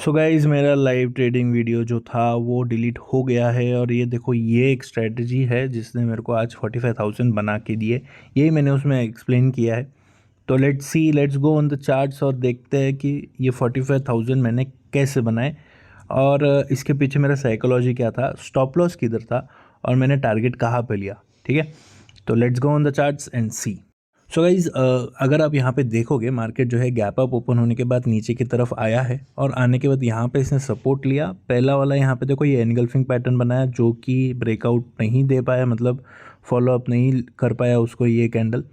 So guys मेरा live trading video जो था वो डिलीट हो गया है और ये देखो ये एक स्ट्रेटजी है जिसने मेरे को आज 45,000 बना के दिए। यही मैंने उसमें एक्सप्लेन किया है। तो let's go on the charts और देखते हैं कि ये 45,000 मैंने कैसे बनाए और इसके पीछे मेरा साइकोलॉजी क्या था, स्टॉप लॉस किधर था और मैंने टारगेट कहाँ पे लिया। ठीक है, तो let's go on the charts and see. So guys अगर आप यहाँ पे देखोगे मार्केट जो है गैप अप ओपन होने के बाद नीचे की तरफ आया है और आने के बाद यहाँ पे इसने सपोर्ट लिया। पहला वाला यहाँ पे देखो ये एनगल्फिंग पैटर्न बनाया जो कि ब्रेकआउट नहीं दे पाया, मतलब फॉलो अप नहीं कर पाया उसको, ये कैंडल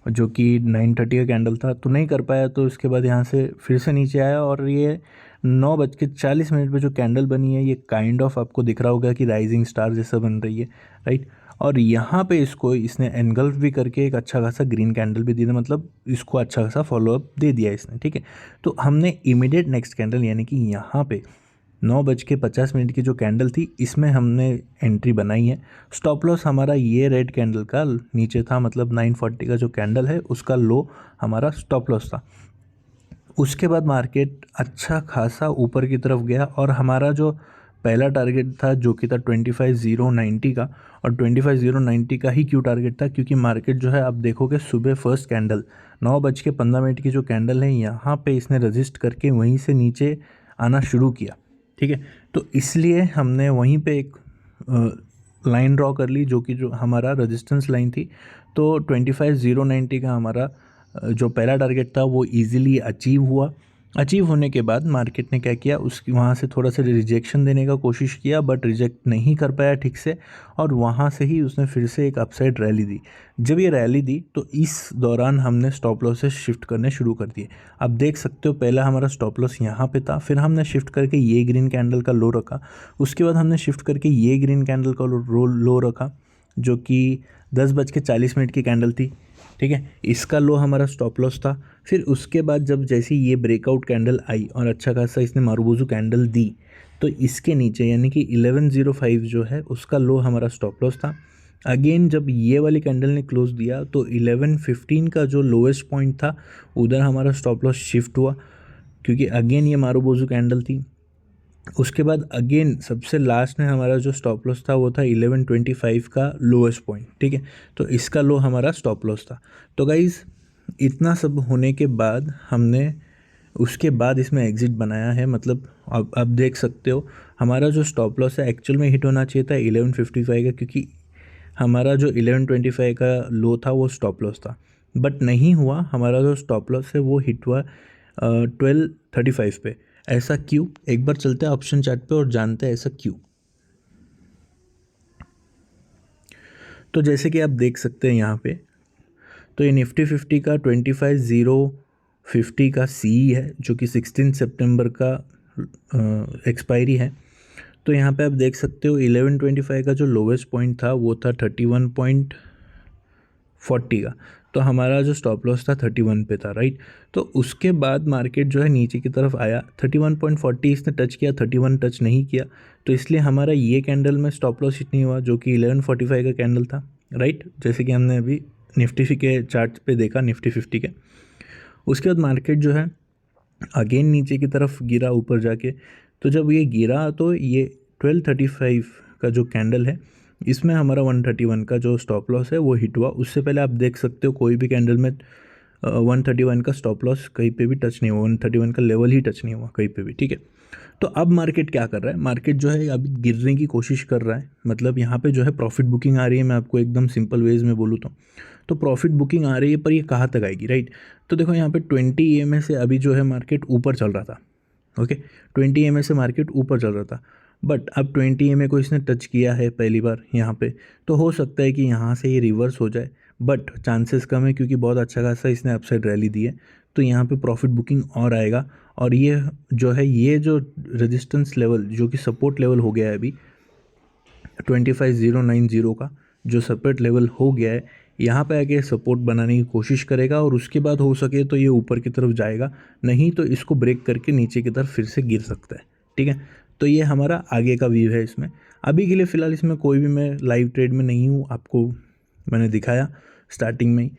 जो कि 9:30 का कैंडल था तो नहीं कर पाया। तो इसके बाद यहाँ से फिर से नीचे आया और ये 9:40 पे जो कैंडल बनी है ये काइंड ऑफ आपको दिख रहा होगा कि राइजिंग स्टार जैसा बन रही है, राइट। और यहाँ पे इसने एनगल्फ भी करके एक अच्छा खासा ग्रीन कैंडल भी दिया, मतलब इसको अच्छा खासा फॉलोअप दे दिया इसने। ठीक है, तो हमने इमीडिएट नेक्स्ट कैंडल यानी कि यहाँ पे 9:50 की जो कैंडल थी इसमें हमने एंट्री बनाई है। स्टॉप लॉस हमारा ये रेड कैंडल का नीचे था, मतलब 9:40 का जो कैंडल है उसका लो हमारा स्टॉप लॉस था। उसके बाद मार्केट अच्छा खासा ऊपर की तरफ गया और हमारा जो पहला टारगेट था जो कि था 25,090 का, और 25,090 का ही क्यों टारगेट था क्योंकि मार्केट जो है आप देखोगे सुबह फर्स्ट कैंडल 9:15 की जो कैंडल है यहाँ पे इसने रजिस्ट करके वहीं से नीचे आना शुरू किया। ठीक है, तो इसलिए हमने वहीं पे एक लाइन ड्रॉ कर ली जो कि जो हमारा रेजिस्टेंस लाइन थी। तो 25,090 का हमारा जो पहला टारगेट था वो इजीली अचीव हुआ। अचीव होने के बाद मार्केट ने क्या किया, उसकी वहाँ से थोड़ा सा रिजेक्शन देने का कोशिश किया बट रिजेक्ट नहीं कर पाया ठीक से, और वहाँ से ही उसने फिर से एक अपसाइड रैली दी। जब ये रैली दी तो इस दौरान हमने स्टॉप लॉसेस शिफ्ट करने शुरू कर दिए। आप देख सकते हो पहला हमारा स्टॉप लॉस यहाँ पे था, फिर हमने शिफ्ट करके ये ग्रीन कैंडल का लो रखा, उसके बाद हमने शिफ्ट करके ये ग्रीन कैंडल का लो रखा जो कि 10:40 की कैंडल थी। ठीक है, इसका लो हमारा स्टॉप लॉस था। फिर उसके बाद जब जैसे ये ब्रेकआउट कैंडल आई और अच्छा खासा इसने मारुबोजू कैंडल दी तो इसके नीचे यानी कि 1105 जो है उसका लो हमारा स्टॉप लॉस था। अगेन जब ये वाली कैंडल ने क्लोज दिया तो 1115 का जो लोएस्ट पॉइंट था उधर हमारा स्टॉप लॉस शिफ्ट हुआ क्योंकि अगेन ये मारुबोजू कैंडल थी। उसके बाद अगेन सबसे लास्ट में हमारा जो स्टॉप लॉस था वो था 1125 का लोएस्ट पॉइंट। ठीक है, तो इसका लो हमारा स्टॉप लॉस था। तो गाइज़ इतना सब होने के बाद हमने उसके बाद इसमें एग्ज़िट बनाया है, मतलब अब देख सकते हो हमारा जो स्टॉप लॉस है एक्चुअल में हिट होना चाहिए था 1155 का, क्योंकि हमारा जो 1125 का लो था वो स्टॉप लॉस था बट नहीं हुआ। हमारा जो स्टॉप लॉस है वो हिट हुआ 1235 पे। ऐसा क्यों, एक बार चलते हैं ऑप्शन चार्ट पे और जानते हैं ऐसा क्यों। तो जैसे कि आप देख सकते हैं यहाँ पे, तो ये निफ्टी 50 का 25,050 का सी है जो कि 16 सितंबर का एक्सपायरी है। तो यहाँ पे आप देख सकते हो 1125 का जो लोवेस्ट पॉइंट था वो था 31.40 का, तो हमारा जो स्टॉप लॉस था 31 पे था, राइट। तो उसके बाद मार्केट जो है नीचे की तरफ आया, 31.40 इसने टच किया, 31 टच नहीं किया, तो इसलिए हमारा ये कैंडल में स्टॉप लॉस हिट नहीं हुआ जो कि 1145 का कैंडल था, राइट। जैसे कि हमने अभी निफ्टी के चार्ट पे देखा, निफ्टी 50 के। उसके बाद मार्केट जो है अगेन नीचे की तरफ गिरा ऊपर जाके। तो जब ये गिरा तो ये 1235 का जो कैंडल है इसमें हमारा 131 का जो स्टॉप लॉस है वो हिट हुआ। उससे पहले आप देख सकते हो कोई भी कैंडल में 131 का स्टॉप लॉस कहीं पे भी टच नहीं हुआ, 131 का लेवल ही टच नहीं हुआ कहीं पे भी। ठीक है, तो अब मार्केट क्या कर रहा है, मार्केट जो है अभी गिरने की कोशिश कर रहा है, मतलब यहाँ पे जो है प्रॉफिट बुकिंग आ रही है। मैं आपको एकदम सिंपल वेज में बोलूँ तो प्रॉफिट बुकिंग आ रही है, पर ये कहाँ तक आएगी, राइट। तो देखो यहाँ पे 20 EMA से अभी जो है मार्केट ऊपर चल रहा था। ओके, 20 EMA से मार्केट ऊपर चल रहा था बट अब 20 EMA को इसने टच किया है पहली बार यहाँ पे, तो हो सकता है कि यहाँ से ये रिवर्स हो जाए बट चांसेस कम है क्योंकि बहुत अच्छा खासा इसने अपसाइड रैली दी है। तो यहाँ पे प्रॉफिट बुकिंग और आएगा और ये जो है ये जो रेजिस्टेंस लेवल जो कि सपोर्ट लेवल हो गया है अभी 25,090 का जो सपोर्ट लेवल हो गया है, यहाँ पे आके सपोर्ट बनाने की कोशिश करेगा और उसके बाद हो सके तो ये ऊपर की तरफ जाएगा, नहीं तो इसको ब्रेक करके नीचे की तरफ फिर से गिर सकता है। ठीक है, तो ये हमारा आगे का व्यू है इसमें। अभी के लिए फ़िलहाल इसमें कोई भी मैं लाइव ट्रेड में नहीं हूँ, आपको मैंने दिखाया स्टार्टिंग में ही।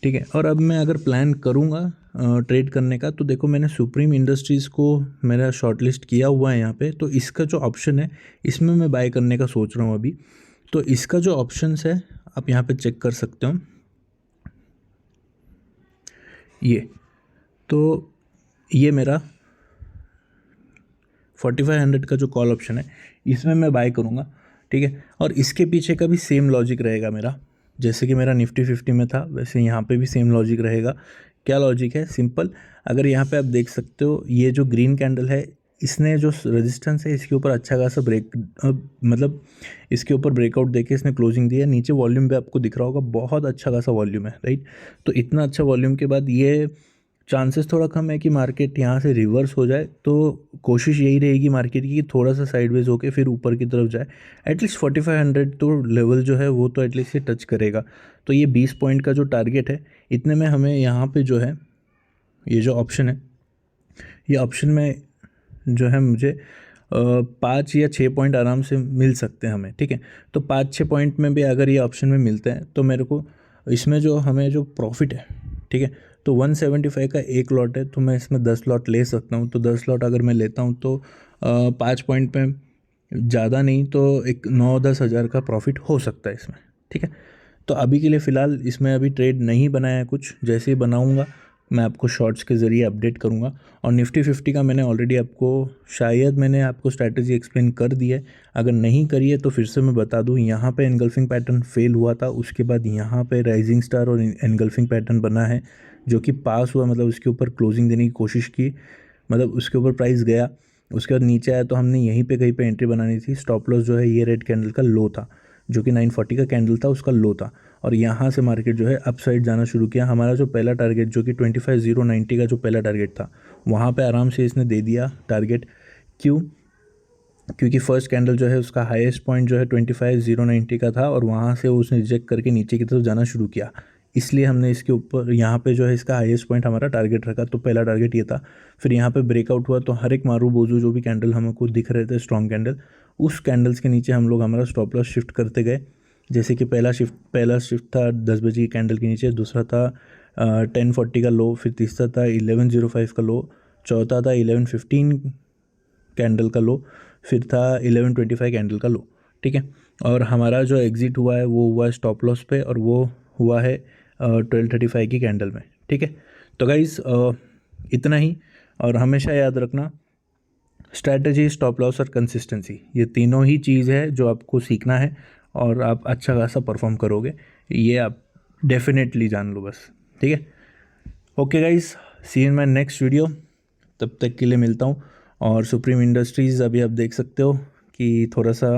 ठीक है। और अब मैं अगर प्लान करूँगा ट्रेड करने का, तो देखो मैंने सुप्रीम इंडस्ट्रीज़ को मेरा शॉर्ट लिस्ट किया हुआ है यहाँ पे, तो इसका जो ऑप्शन है इसमें मैं बाय करने का सोच रहा हूँ अभी। तो इसका जो ऑप्शंस है आप यहाँ पे चेक कर सकते हो, ये मेरा 4500 का जो कॉल ऑप्शन है इसमें मैं बाय करूँगा, ठीक है। और इसके पीछे का भी सेम लॉजिक रहेगा मेरा, जैसे कि मेरा निफ्टी 50 में था वैसे यहाँ पे भी सेम लॉजिक रहेगा। क्या लॉजिक है? सिंपल, अगर यहाँ पे आप देख सकते हो ये जो ग्रीन कैंडल है इसने जो रेजिस्टेंस है इसके ऊपर अच्छा खासा मतलब इसके ऊपर ब्रेकआउट देके इसने क्लोजिंग दी है। नीचे वॉल्यूम पे आपको दिख रहा होगा बहुत अच्छा खासा वॉल्यूम है, राइट। तो इतना अच्छा वॉल्यूम के बाद ये चांसेस थोड़ा कम है कि मार्केट यहाँ से रिवर्स हो जाए, तो कोशिश यही रहेगी मार्केट की कि थोड़ा सा साइडवेज होके फिर ऊपर की तरफ जाए। एटलीस्ट 4500 तो लेवल जो है वो तो एटलीस्ट ये टच करेगा। तो ये 20 पॉइंट का जो टारगेट है, इतने में हमें यहाँ पे जो है ये जो ऑप्शन है, ये ऑप्शन में जो है मुझे 5 या 6 पॉइंट आराम से मिल सकते हैं हमें, ठीक है। तो 5-6 पॉइंट में भी अगर ये ऑप्शन में मिलते हैं तो मेरे को इसमें जो हमें जो प्रॉफिट है, ठीक है, तो 175 का एक लॉट है तो मैं इसमें 10 लॉट ले सकता हूँ। तो 10 लॉट अगर मैं लेता हूँ तो 5 पॉइंट पे ज़्यादा नहीं तो एक 9-10 हज़ार का प्रॉफिट हो सकता है इसमें, ठीक है। तो अभी के लिए फ़िलहाल इसमें अभी ट्रेड नहीं बनाया है कुछ, जैसे ही बनाऊँगा मैं आपको शॉर्ट्स के ज़रिए अपडेट करूँगा। और निफ्टी 50 का मैंने ऑलरेडी आपको शायद मैंने आपको स्ट्रैटेजी एक्सप्लेन कर दी है, अगर नहीं करी है तो फिर से मैं बता दूँ। यहाँ पे एनगल्फिंग पैटर्न फेल हुआ था, उसके बाद यहाँ पे राइजिंग स्टार और एनगल्फिंग पैटर्न बना है जो कि पास हुआ, मतलब उसके ऊपर क्लोजिंग देने की कोशिश की, मतलब उसके ऊपर प्राइस गया, उसके बाद नीचे आया तो हमने यहीं पे कहीं पे एंट्री बनानी थी। स्टॉप लॉस जो है ये रेड कैंडल का लो था, जो कि 940 का कैंडल था उसका लो था। और यहाँ से मार्केट जो है अप साइड जाना शुरू किया। हमारा जो पहला टारगेट जो कि 25,090 का जो पहला टारगेट था वहाँ पे आराम से इसने दे दिया टारगेट। क्यों? क्योंकि फर्स्ट कैंडल जो है उसका हाईएस्ट पॉइंट जो है 25,090 का था और वहाँ से उसने रिजेक्ट करके नीचे की तरफ जाना शुरू किया, इसलिए हमने इसके ऊपर यहाँ पे जो है इसका हाईएस्ट पॉइंट हमारा टारगेट रखा। तो पहला टारगेट ये था। फिर यहाँ पे ब्रेकआउट हुआ तो हर एक मारू बोजू जो भी कैंडल हमको दिख रहे थे स्ट्रॉन्ग कैंडल, उस कैंडल्स के नीचे हम लोग हमारा स्टॉप लॉस शिफ्ट करते गए। जैसे कि पहला शिफ्ट था 10 बजे की कैंडल के नीचे, दूसरा था 1040 का लो, फिर तीसरा था 1105 का लो, चौथा था 1115 कैंडल का लो, फिर था 1125 कैंडल का लो, ठीक है। और हमारा जो एग्ज़िट हुआ है वो हुआ है स्टॉप लॉस पे और वो हुआ है 1235 की कैंडल में, ठीक है। तो गाइज़ इतना ही। और हमेशा याद रखना स्ट्रैटेजी, स्टॉप लॉस और कंसिस्टेंसी, ये तीनों ही चीज़ है जो आपको सीखना है और आप अच्छा खासा परफॉर्म करोगे, ये आप डेफिनेटली जान लो बस, ठीक है। Okay guys, see in my next video, तब तक के लिए मिलता हूँ। और सुप्रीम इंडस्ट्रीज़ अभी आप देख सकते हो कि थोड़ा सा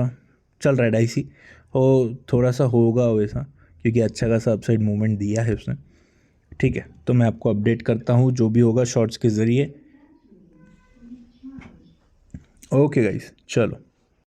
चल रहा है डाइसी, हो थोड़ा सा होगा वैसा क्योंकि अच्छा खासा अपसाइड मूवमेंट दिया है उसने, ठीक है। तो मैं आपको अपडेट करता हूँ जो भी होगा शॉर्ट्स के ज़रिए। ओके गाइस, चलो।